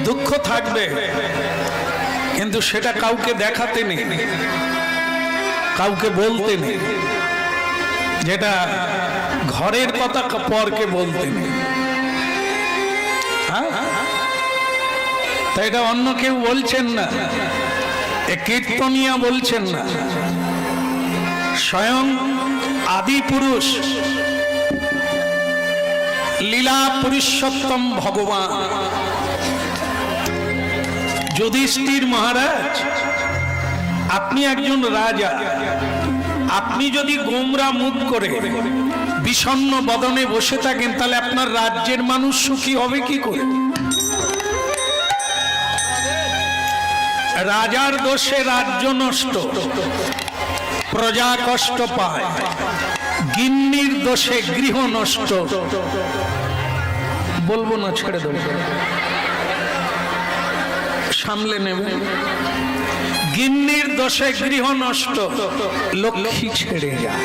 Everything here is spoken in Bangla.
দুঃখ থাকবে, কিন্তু সেটা কাউকে দেখাতে নেই, কাউকে বলতে নেই। যেটা ঘরের কথা পরকে বলতে নেই। হ্যাঁ, তাই এটা অন্য কেউ বলছেন না, এ কীর্তনিয়া বলছেন না, স্বয়ং আদি পুরুষ লীলা পুরুষোত্তম ভগবান যুধিষ্ঠির মহারাজ, আপনি একজন রাজা, আপনি যদি গোমরা মুখ করে বিষণ্ণ বদনে বসে থাকেন, তাহলে আপনার রাজ্যের মানুষ সুখী হবে কি করে? রাজার দোষে রাজ্য নষ্ট, প্রজা কষ্ট পায়, গিন্নির দোষে গৃহ নষ্ট। বলবো না, ছেড়ে দেবো, সামলে নেবে। গিন্নির দোষে গৃহ নষ্ট, লক্ষ্মী ছেড়ে যায়।